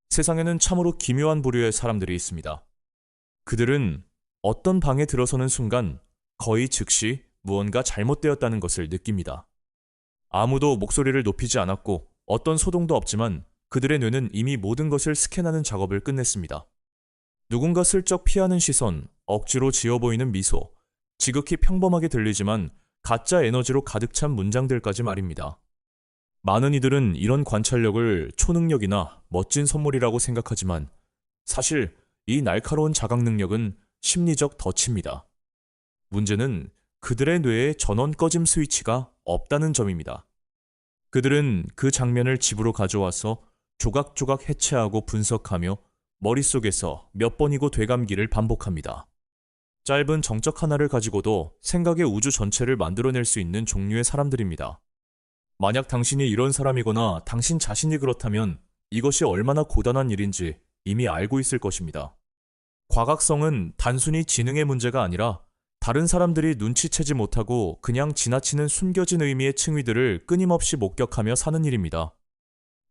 세상에는 참으로 기묘한 부류의 사람들이 있습니다. 그들은 어떤 방에 들어서는 순간 거의 즉시 무언가 잘못되었다는 것을 느낍니다. 아무도 목소리를 높이지 않았고 어떤 소동도 없지만 그들의 뇌는 이미 모든 것을 스캔하는 작업을 끝냈습니다. 누군가 슬쩍 피하는 시선, 억지로 지어 보이는 미소, 지극히 평범하게 들리지만 가짜 에너지로 가득 찬 문장들까지 말입니다. 많은 이들은 이런 관찰력을 초능력이나 멋진 선물이라고 생각하지만 사실 이 날카로운 자각 능력은 심리적 덫입니다. 문제는 그들의 뇌에 전원 꺼짐 스위치가 없다는 점입니다. 그들은 그 장면을 집으로 가져와서 조각조각 해체하고 분석하며 머릿속에서 몇 번이고 되감기를 반복합니다. 짧은 정적 하나를 가지고도 생각의 우주 전체를 만들어낼 수 있는 종류의 사람들입니다. 만약 당신이 이런 사람이거나 당신 자신이 그렇다면 이것이 얼마나 고단한 일인지 이미 알고 있을 것입니다. 과학성은 단순히 지능의 문제가 아니라 다른 사람들이 눈치채지 못하고 그냥 지나치는 숨겨진 의미의 층위들을 끊임없이 목격하며 사는 일입니다.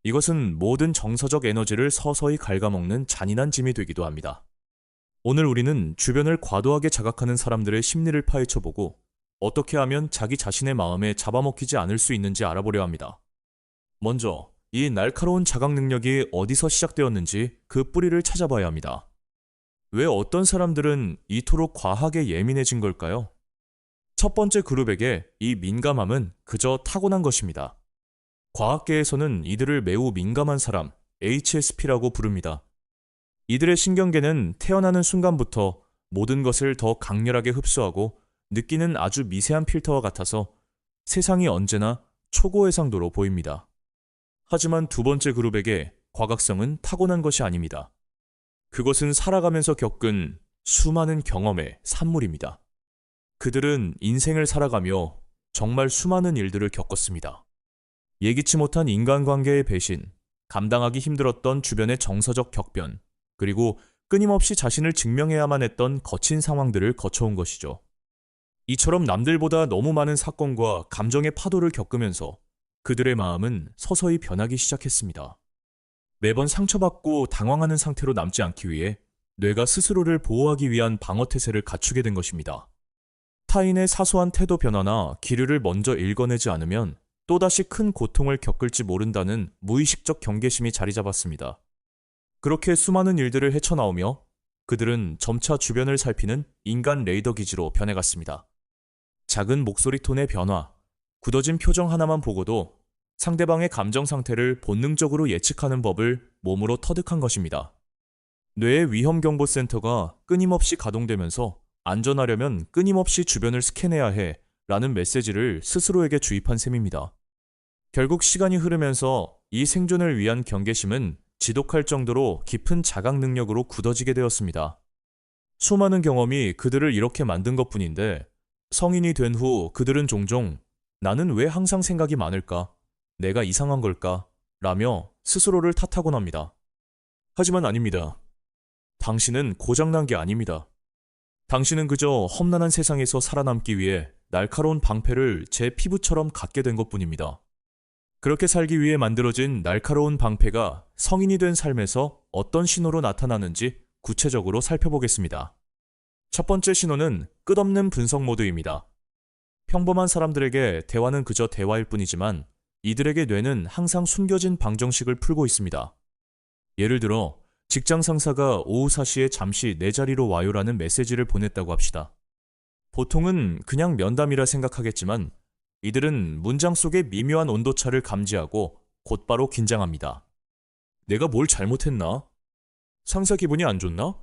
이것은 모든 정서적 에너지를 서서히 갉아먹는 잔인한 짐이 되기도 합니다. 오늘 우리는 주변을 과도하게 자각하는 사람들의 심리를 파헤쳐보고 어떻게 하면 자기 자신의 마음에 잡아먹히지 않을 수 있는지 알아보려 합니다. 먼저 이 날카로운 자각 능력이 어디서 시작되었는지 그 뿌리를 찾아봐야 합니다. 왜 어떤 사람들은 이토록 과하게 예민해진 걸까요? 첫 번째 그룹에게 이 민감함은 그저 타고난 것입니다. 과학계에서는 이들을 매우 민감한 사람, HSP라고 부릅니다. 이들의 신경계는 태어나는 순간부터 모든 것을 더 강렬하게 흡수하고 느끼는 아주 미세한 필터와 같아서 세상이 언제나 초고해상도로 보입니다. 하지만 두 번째 그룹에게 과학성은 타고난 것이 아닙니다. 그것은 살아가면서 겪은 수많은 경험의 산물입니다. 그들은 인생을 살아가며 정말 수많은 일들을 겪었습니다. 예기치 못한 인간관계의 배신, 감당하기 힘들었던 주변의 정서적 격변, 그리고 끊임없이 자신을 증명해야만 했던 거친 상황들을 거쳐온 것이죠. 이처럼 남들보다 너무 많은 사건과 감정의 파도를 겪으면서 그들의 마음은 서서히 변하기 시작했습니다. 매번 상처받고 당황하는 상태로 남지 않기 위해 뇌가 스스로를 보호하기 위한 방어태세를 갖추게 된 것입니다. 타인의 사소한 태도 변화나 기류를 먼저 읽어내지 않으면 또다시 큰 고통을 겪을지 모른다는 무의식적 경계심이 자리 잡았습니다. 그렇게 수많은 일들을 헤쳐나오며 그들은 점차 주변을 살피는 인간 레이더 기지로 변해갔습니다. 작은 목소리 톤의 변화, 굳어진 표정 하나만 보고도 상대방의 감정 상태를 본능적으로 예측하는 법을 몸으로 터득한 것입니다. 뇌의 위험경보센터가 끊임없이 가동되면서 안전하려면 끊임없이 주변을 스캔해야 해 라는 메시지를 스스로에게 주입한 셈입니다. 결국 시간이 흐르면서 이 생존을 위한 경계심은 지독할 정도로 깊은 자각 능력으로 굳어지게 되었습니다. 수많은 경험이 그들을 이렇게 만든 것뿐인데 성인이 된 후 그들은 종종 나는 왜 항상 생각이 많을까? 내가 이상한 걸까? 라며 스스로를 탓하곤 합니다. 하지만 아닙니다. 당신은 고장난 게 아닙니다. 당신은 그저 험난한 세상에서 살아남기 위해 날카로운 방패를 제 피부처럼 갖게 된 것뿐입니다. 그렇게 살기 위해 만들어진 날카로운 방패가 성인이 된 삶에서 어떤 신호로 나타나는지 구체적으로 살펴보겠습니다. 첫 번째 신호는 끝없는 분석 모드입니다. 평범한 사람들에게 대화는 그저 대화일 뿐이지만 이들에게 뇌는 항상 숨겨진 방정식을 풀고 있습니다. 예를 들어 직장 상사가 오후 4시에 잠시 내 자리로 와요라는 메시지를 보냈다고 합시다. 보통은 그냥 면담이라 생각하겠지만 이들은 문장 속의 미묘한 온도차를 감지하고 곧바로 긴장합니다. 내가 뭘 잘못했나? 상사 기분이 안 좋나?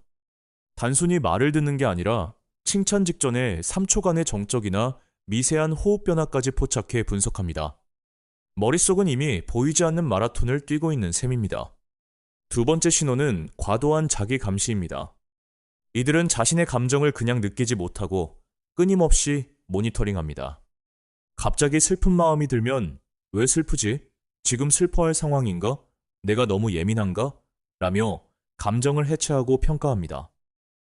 단순히 말을 듣는 게 아니라 칭찬 직전에 3초간의 정적이나 미세한 호흡 변화까지 포착해 분석합니다. 머릿속은 이미 보이지 않는 마라톤을 뛰고 있는 셈입니다. 두 번째 신호는 과도한 자기 감시입니다. 이들은 자신의 감정을 그냥 느끼지 못하고 끊임없이 모니터링합니다. 갑자기 슬픈 마음이 들면 왜 슬프지? 지금 슬퍼할 상황인가? 내가 너무 예민한가? 라며 감정을 해체하고 평가합니다.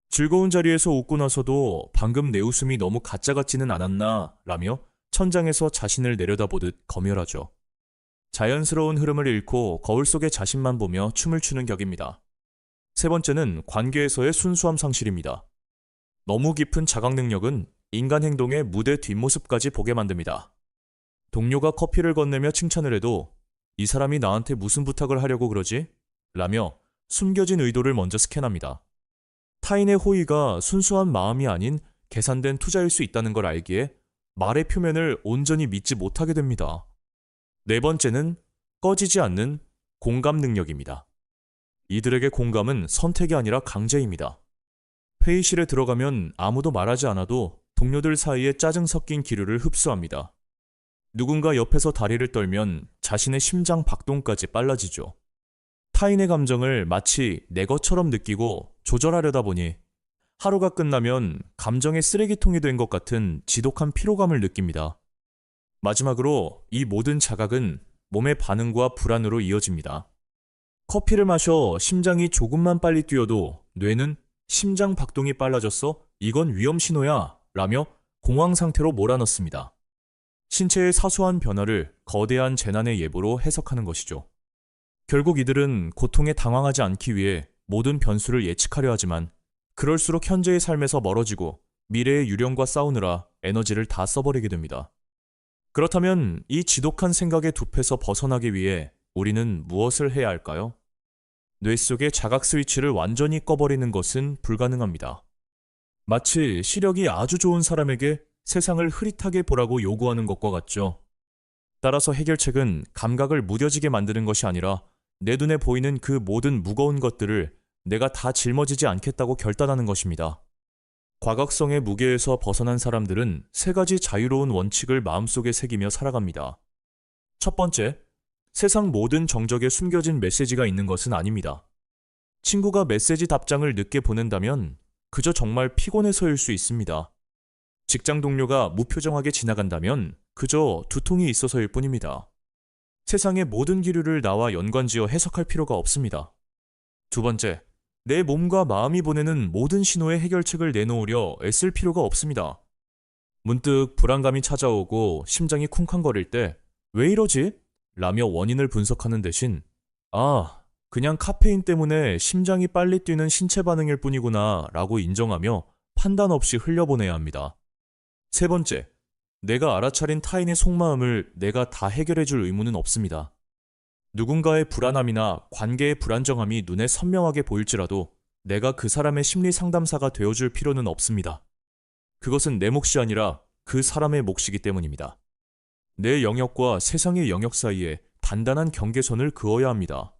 즐거운 자리에서 웃고 나서도 방금 내 웃음이 너무 가짜 같지는 않았나? 라며 천장에서 자신을 내려다보듯 검열하죠. 자연스러운 흐름을 잃고 거울 속의 자신만 보며 춤을 추는 격입니다. 세 번째는 관계에서의 순수함 상실입니다. 너무 깊은 자각 능력은 인간 행동의 무대 뒷모습까지 보게 만듭니다. 동료가 커피를 건네며 칭찬을 해도 이 사람이 나한테 무슨 부탁을 하려고 그러지? 라며 숨겨진 의도를 먼저 스캔합니다. 타인의 호의가 순수한 마음이 아닌 계산된 투자일 수 있다는 걸 알기에 말의 표면을 온전히 믿지 못하게 됩니다. 네 번째는 꺼지지 않는 공감 능력입니다. 이들에게 공감은 선택이 아니라 강제입니다. 회의실에 들어가면 아무도 말하지 않아도 동료들 사이에 짜증 섞인 기류를 흡수합니다. 누군가 옆에서 다리를 떨면 자신의 심장 박동까지 빨라지죠. 타인의 감정을 마치 내 것처럼 느끼고 조절하려다 보니 하루가 끝나면 감정의 쓰레기통이 된 것 같은 지독한 피로감을 느낍니다. 마지막으로 이 모든 자각은 몸의 반응과 불안으로 이어집니다. 커피를 마셔 심장이 조금만 빨리 뛰어도 뇌는 심장 박동이 빨라졌어? 이건 위험 신호야! 라며 공황 상태로 몰아넣습니다. 신체의 사소한 변화를 거대한 재난의 예보로 해석하는 것이죠. 결국 이들은 고통에 당황하지 않기 위해 모든 변수를 예측하려 하지만 그럴수록 현재의 삶에서 멀어지고 미래의 유령과 싸우느라 에너지를 다 써버리게 됩니다. 그렇다면 이 지독한 생각의 늪에서 벗어나기 위해 우리는 무엇을 해야 할까요? 뇌 속의 자각 스위치를 완전히 꺼버리는 것은 불가능합니다. 마치 시력이 아주 좋은 사람에게 세상을 흐릿하게 보라고 요구하는 것과 같죠. 따라서 해결책은 감각을 무뎌지게 만드는 것이 아니라 내 눈에 보이는 그 모든 무거운 것들을 내가 다 짊어지지 않겠다고 결단하는 것입니다. 과각성의 무게에서 벗어난 사람들은 세 가지 자유로운 원칙을 마음속에 새기며 살아갑니다. 첫 번째, 세상 모든 정적에 숨겨진 메시지가 있는 것은 아닙니다. 친구가 메시지 답장을 늦게 보낸다면 그저 정말 피곤해서일 수 있습니다. 직장 동료가 무표정하게 지나간다면 그저 두통이 있어서일 뿐입니다. 세상의 모든 기류를 나와 연관지어 해석할 필요가 없습니다. 두 번째, 내 몸과 마음이 보내는 모든 신호의 해결책을 내놓으려 애쓸 필요가 없습니다. 문득 불안감이 찾아오고 심장이 쿵쾅거릴 때 왜 이러지? 라며 원인을 분석하는 대신 그냥 카페인 때문에 심장이 빨리 뛰는 신체 반응일 뿐이구나 라고 인정하며 판단 없이 흘려보내야 합니다. 세 번째, 내가 알아차린 타인의 속마음을 내가 다 해결해줄 의무는 없습니다. 누군가의 불안함이나 관계의 불안정함이 눈에 선명하게 보일지라도 내가 그 사람의 심리 상담사가 되어줄 필요는 없습니다. 그것은 내 몫이 아니라 그 사람의 몫이기 때문입니다. 내 영역과 세상의 영역 사이에 단단한 경계선을 그어야 합니다.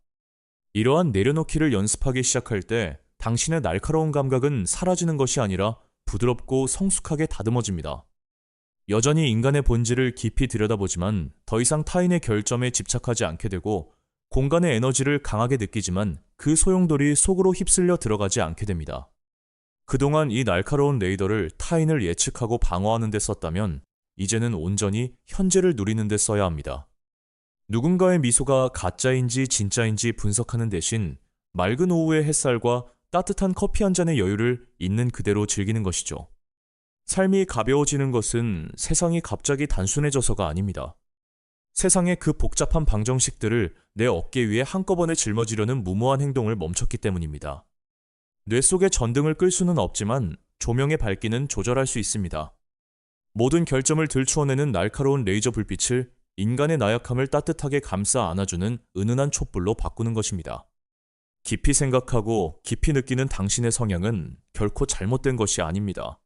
이러한 내려놓기를 연습하기 시작할 때 당신의 날카로운 감각은 사라지는 것이 아니라 부드럽고 성숙하게 다듬어집니다. 여전히 인간의 본질을 깊이 들여다보지만 더 이상 타인의 결점에 집착하지 않게 되고 공간의 에너지를 강하게 느끼지만 그 소용돌이 속으로 휩쓸려 들어가지 않게 됩니다. 그동안 이 날카로운 레이더를 타인을 예측하고 방어하는 데 썼다면 이제는 온전히 현재를 누리는 데 써야 합니다. 누군가의 미소가 가짜인지 진짜인지 분석하는 대신 맑은 오후의 햇살과 따뜻한 커피 한 잔의 여유를 있는 그대로 즐기는 것이죠. 삶이 가벼워지는 것은 세상이 갑자기 단순해져서가 아닙니다. 세상의 그 복잡한 방정식들을 내 어깨 위에 한꺼번에 짊어지려는 무모한 행동을 멈췄기 때문입니다. 뇌 속의 전등을 끌 수는 없지만 조명의 밝기는 조절할 수 있습니다. 모든 결점을 들추어내는 날카로운 레이저 불빛을 인간의 나약함을 따뜻하게 감싸 안아주는 은은한 촛불로 바꾸는 것입니다. 깊이 생각하고 깊이 느끼는 당신의 성향은 결코 잘못된 것이 아닙니다.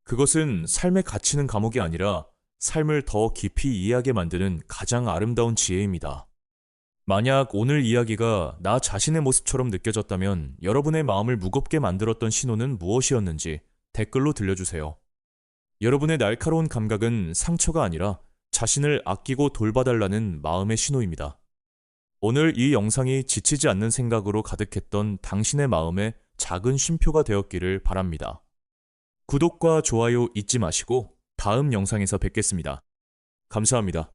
그것은 삶에 갇히는 감옥이 아니라 삶을 더 깊이 이해하게 만드는 가장 아름다운 지혜입니다. 만약 오늘 이야기가 나 자신의 모습처럼 느껴졌다면 여러분의 마음을 무겁게 만들었던 신호는 무엇이었는지 댓글로 들려주세요. 여러분의 날카로운 감각은 상처가 아니라 자신을 아끼고 돌봐달라는 마음의 신호입니다. 오늘 이 영상이 지치지 않는 생각으로 가득했던 당신의 마음에 작은 쉼표가 되었기를 바랍니다. 구독과 좋아요 잊지 마시고 다음 영상에서 뵙겠습니다. 감사합니다.